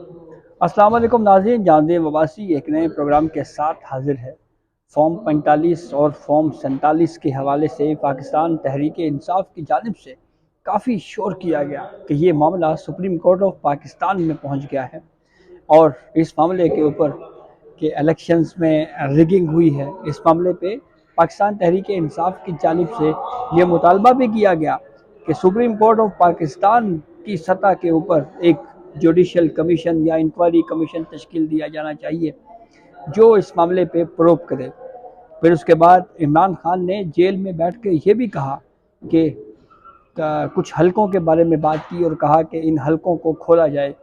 अस्सलाम वालेकुम नाज़रीन, जांदे वबासी एक नए प्रोग्राम के साथ हाजिर है। फॉर्म 45 और फॉर्म 47 के हवाले से पाकिस्तान तहरीक इंसाफ की जानिब से काफ़ी शोर किया गया कि ये मामला सुप्रीम कोर्ट ऑफ पाकिस्तान में पहुंच गया है और इस मामले के ऊपर कि इलेक्शंस में रिगिंग हुई है। इस मामले पे पाकिस्तान तहरीक इंसाफ की जानिब से ये मुतालबा भी किया गया कि सुप्रीम कोर्ट ऑफ पाकिस्तान की सतह के ऊपर एक जुडिशल कमीशन या इंक्वायरी कमीशन तश्कील दिया जाना चाहिए जो इस मामले पे प्रोब करे। फिर उसके बाद इमरान खान ने जेल में बैठ के ये भी कहा कि कुछ हलकों के बारे में बात की और कहा कि इन हलकों को खोला जाए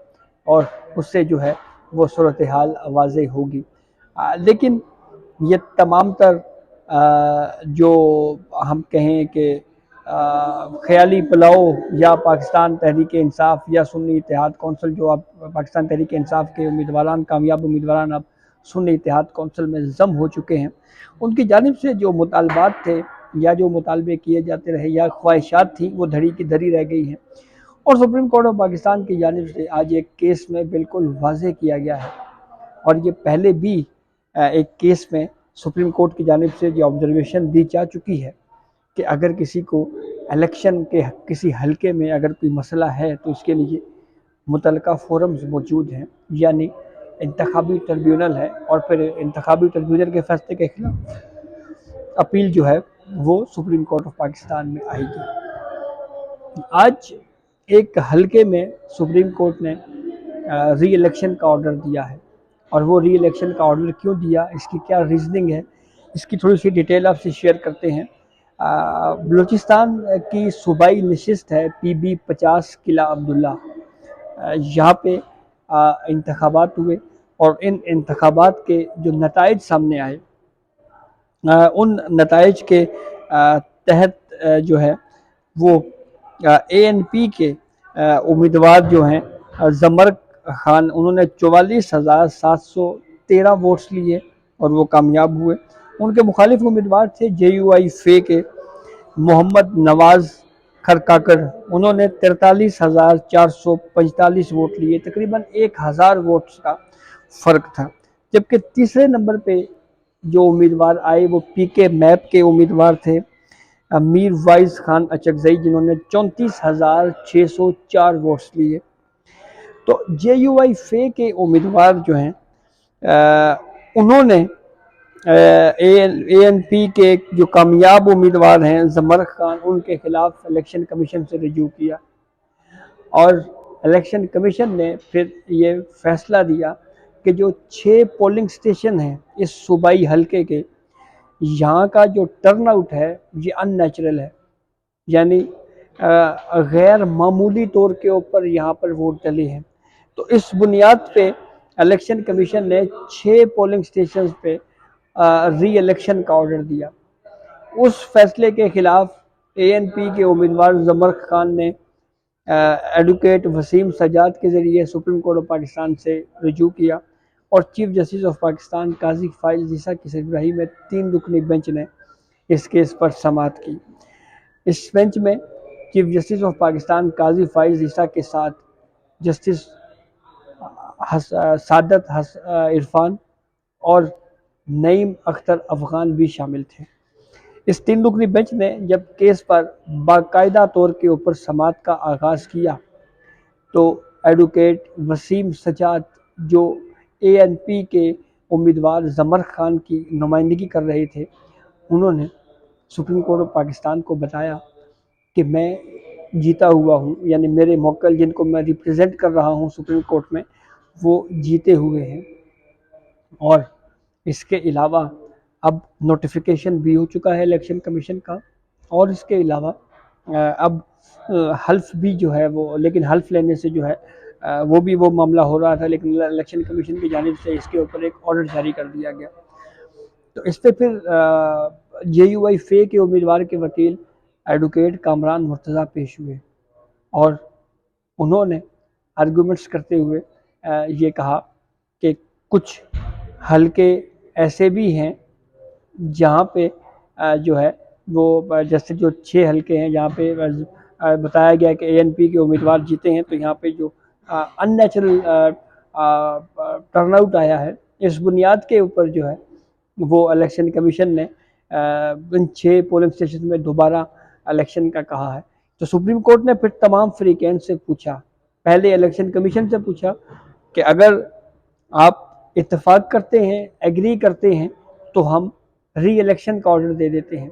और उससे जो है वो सूरत हाल वाज़े होगी। लेकिन ये तमाम तर जो हम कहें कि ख्याली पुलाव या पाकिस्तान तहरीक इंसाफ या सुन्नी इत्तेहाद कौंसिल, जो अब पाकिस्तान तहरीक इंसाफ के उम्मीदवारान कामयाब उम्मीदवारान अब सुन्नी इत्तेहाद कौंसिल में जम हो चुके हैं, उनकी जानिब से जो मुतालबात थे या जो मुतालबे किए जाते रहे या ख्वाहिशात थी वो धड़ी की धड़ी रह गई हैं। और सुप्रीम कोर्ट ऑफ पाकिस्तान की जानिब से आज एक केस में बिल्कुल वाज़े किया गया है और ये पहले भी एक केस में सुप्रीम कोर्ट की जानिब से ये ऑब्जर्वेशन दी जा चुकी है कि अगर किसी को इलेक्शन के किसी हलके में अगर कोई मसला है तो उसके लिए मुतलका फोरम्स मौजूद हैं, यानी इंतखाबी ट्रिब्यूनल है और फिर इंतखाबी ट्रिब्यूनल के फैसले के खिलाफ अपील जो है वो सुप्रीम कोर्ट ऑफ पाकिस्तान में आएगी। आज एक हलके में सुप्रीम कोर्ट ने री इलेक्शन का ऑर्डर दिया है और वो री इलेक्शन का ऑर्डर क्यों दिया, इसकी क्या रीजनिंग है, इसकी थोड़ी सी डिटेल आपसे शेयर करते हैं। बलूचिस्तान की सूबाई नशिस्त है PB-50 किला अब्दुल्ला। यहाँ पे इंतखाबात हुए और इन इंतखाबात के जो नताइज सामने आए, उन नताइज के तहत जो है वो ANP के उम्मीदवार जो हैं जमर खान, उन्होंने 44,713 वोट्स लिए और वो कामयाब हुए। उनके मुखालिफ उम्मीदवार थे JUI फे के मोहम्मद नवाज खरकाकर, उन्होंने 43,445 वोट लिए, तकरीबन 1,000 वोट्स का फ़र्क था। जबकि तीसरे नंबर पे जो उम्मीदवार आए वो PK मैप के उम्मीदवार थे मीर वाइज खान अचकजई, जिन्होंने 34,604 वोट्स लिए। तो JUI फे के उम्मीदवार जो हैं उन्होंने ANP के जो कामयाब उम्मीदवार हैं जमर खान, उनके खिलाफ इलेक्शन कमीशन से रजू किया और इलेक्शन कमीशन ने फिर ये फैसला दिया कि जो 6 पोलिंग स्टेशन हैं इस सूबाई हलके के, यहाँ का जो टर्न आउट है ये अननेचुरल है, यानी गैर मामूली तौर के ऊपर यहाँ पर वोट डले हैं। तो इस बुनियाद पे इलेक्शन कमीशन ने 6 पोलिंग स्टेशन पे री इलेक्शन का ऑर्डर दिया। उस फैसले के खिलाफ ANP के उम्मीदवार जमर खान ने एडवोकेट वसीम सजाद के ज़रिए सुप्रीम कोर्ट ऑफ पाकिस्तान से रजू किया और चीफ जस्टिस ऑफ पाकिस्तान काजी फाइज ईसा की सरबराही में 3 रुकनी बेंच ने इस केस पर समाअत की। इस बेंच में चीफ जस्टिस ऑफ पाकिस्तान काजी फाइज ईसा के साथ जस्टिस सादत इरफान और नईम अख्तर अफगान भी शामिल थे। इस 3 रुकनी बेंच ने जब केस पर बाकायदा तौर के ऊपर समाअत का आगाज़ किया तो एडवोकेट वसीम सजाद, जो ANP के उम्मीदवार जमर खान की नुमाइंदगी कर रहे थे, उन्होंने सुप्रीम कोर्ट ऑफ पाकिस्तान को बताया कि मैं जीता हुआ हूँ, यानी मेरे मौक्किल जिनको मैं रिप्रेजेंट कर रहा हूँ सुप्रीम कोर्ट में, वो जीते हुए हैं। और इसके अलावा अब नोटिफिकेशन भी हो चुका है इलेक्शन कमीशन का और इसके अलावा अब हल्फ भी जो है वो, लेकिन हल्फ लेने से जो है वो मामला हो रहा था, लेकिन इलेक्शन कमीशन की जानिब से इसके ऊपर एक ऑर्डर जारी कर दिया गया। तो इस पर फिर JUI फे के उम्मीदवार के वकील एडवोकेट कामरान मुर्तज़ा पेश हुए और उन्होंने आर्गूमेंट्स करते हुए ये कहा कि कुछ हलके ऐसे भी हैं जहाँ पे जो है वो, जैसे जो 6 हलके हैं जहाँ पे बताया गया कि ANP के उम्मीदवार जीते हैं, तो यहाँ पे जो अननेचुरल टर्नआउट आया है, इस बुनियाद के ऊपर जो है वो इलेक्शन कमीशन ने इन 6 पोलिंग स्टेशन में दोबारा इलेक्शन का कहा है। तो सुप्रीम कोर्ट ने फिर तमाम फ्रीकैन से पूछा, पहले इलेक्शन कमीशन से पूछा कि अगर आप इत्तेफाक करते हैं, एग्री करते हैं, तो हम री इलेक्शन का ऑर्डर दे देते हैं।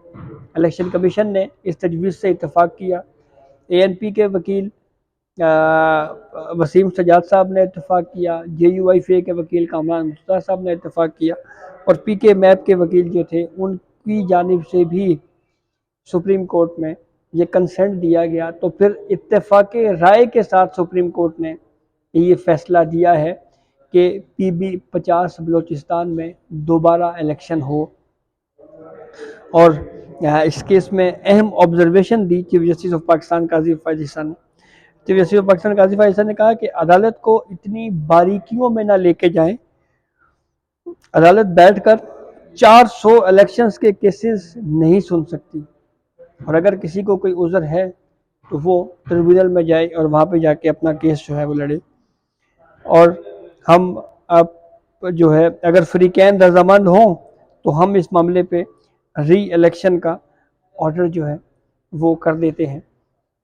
इलेक्शन कमीशन ने इस तजवीज़ से इत्तेफाक किया। ANP के वकील वसीम सजाद साहब ने इत्तेफाक किया, JUIFA के वकील कामरान मुस्तफा साहब ने इत्तेफाक किया, और PK मैप के वकील जो थे उनकी जानिब से भी सुप्रीम कोर्ट में ये कंसेंट दिया गया। तो फिर इत्तेफाक राय के साथ सुप्रीम कोर्ट ने ये फैसला दिया है कि PB-50 बलूचिस्तान में दोबारा इलेक्शन हो। और इस केस में अहम ऑब्जर्वेशन दी chief justice of Pakistan Qazi Faiz Hasan ने। Chief justice of Pakistan Qazi Faiz Hasan ने कहा कि अदालत को इतनी बारीकियों में ना लेके जाएं, अदालत बैठकर 400 इलेक्शंस के केसेस नहीं सुन सकती, और अगर किसी को कोई उज़र है तो वो ट्रिब्यूनल में जाए और वहाँ पे जाके अपना केस जो है वो लड़े। और हम अब जो है अगर फ्रीकैन रजामंद हों तो हम इस मामले पे री इलेक्शन का ऑर्डर जो है वो कर देते हैं।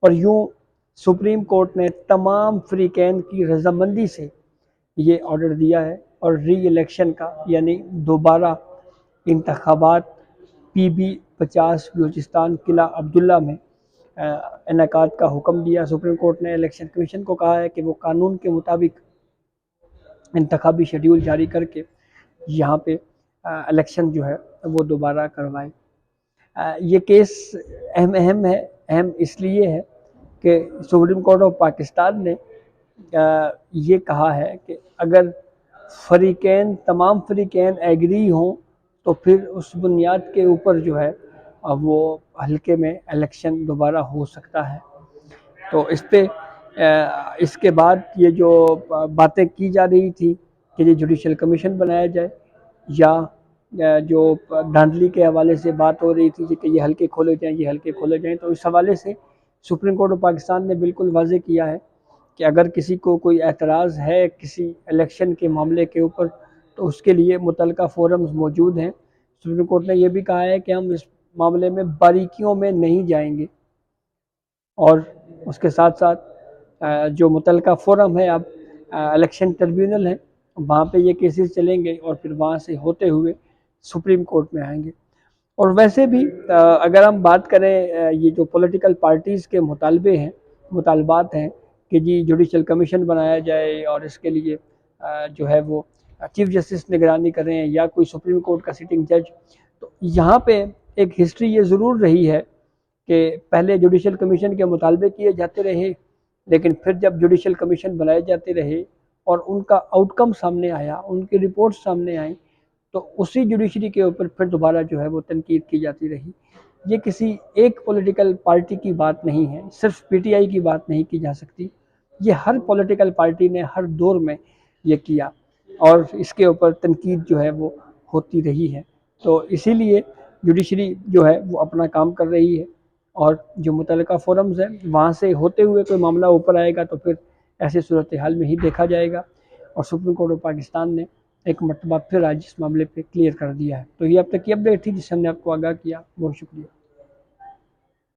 और यूँ सुप्रीम कोर्ट ने तमाम फ्रीकैन की रजामंदी से ये ऑर्डर दिया है, और री इलेक्शन का यानी दोबारा इंतखाबात PB-50 बलूचिस्तान किला अब्दुल्ला में इनेकाद का हुक्म दिया। सुप्रीम कोर्ट ने इलेक्शन कमीशन को कहा है कि वो कानून के मुताबिक इंतखाबी शेड्यूल जारी करके यहाँ पे इलेक्शन जो है वो दोबारा करवाए। ये केस अहम है। अहम इसलिए है कि सुप्रीम कोर्ट ऑफ पाकिस्तान ने ये कहा है कि अगर तमाम फ्रीकैन एग्री हों तो फिर उस बुनियाद के ऊपर जो है वो हल्के में इलेक्शन दोबारा हो सकता है। तो इस पे इसके बाद ये जो बातें की जा रही थी कि ये जुडिशल कमीशन बनाया जाए, या जो धांधली के हवाले से बात हो रही थी कि ये हल्के खोले जाएं, ये हल्के खोले जाएं, तो इस हवाले से सुप्रीम कोर्ट ऑफ पाकिस्तान ने बिल्कुल वाज़ेह किया है कि अगर किसी को कोई एतराज़ है किसी इलेक्शन के मामले के ऊपर तो उसके लिए मुतलका फोरम्स मौजूद हैं। सुप्रीम कोर्ट ने यह भी कहा है कि हम इस मामले में बारीकियों में नहीं जाएंगे, और उसके साथ साथ जो मुतलका फोरम है अब इलेक्शन ट्रिब्यूनल है, वहाँ पे ये केसेस चलेंगे और फिर वहाँ से होते हुए सुप्रीम कोर्ट में आएंगे। और वैसे भी अगर हम बात करें ये जो पॉलिटिकल पार्टीज़ के मुतालबात हैं कि जी जुडिशल कमीशन बनाया जाए और इसके लिए जो है वो चीफ जस्टिस निगरानी करें या कोई सुप्रीम कोर्ट का सिटिंग जज, तो यहाँ पे एक हिस्ट्री ये ज़रूर रही है कि पहले जुडिशल कमीशन के मुतालबे किए जाते रहे, लेकिन फिर जब जुडिशल कमीशन बनाए जाते रहे और उनका आउटकम सामने आया, उनकी रिपोर्ट सामने आई, तो उसी जुडिशरी के ऊपर फिर दोबारा जो है वो तनकीद की जाती रही। ये किसी एक पॉलिटिकल पार्टी की बात नहीं है, सिर्फ PTI की बात नहीं की जा सकती, ये हर पॉलिटिकल पार्टी ने हर दौर में ये किया और इसके ऊपर तनकीद जो है वो होती रही है। तो इसीलिए जुडिशरी जो है वो अपना काम कर रही है, और जो मुतल्लिका फोरम्स हैं वहाँ से होते हुए कोई मामला ऊपर आएगा तो फिर ऐसे सूरत हाल में ही देखा जाएगा। और सुप्रीम कोर्ट ऑफ पाकिस्तान ने एक मरतबा फिर आज इस मामले पे क्लियर कर दिया है। तो ये अब तक की अपडेट थी जिससे हमने आपको आगाह किया। बहुत शुक्रिया।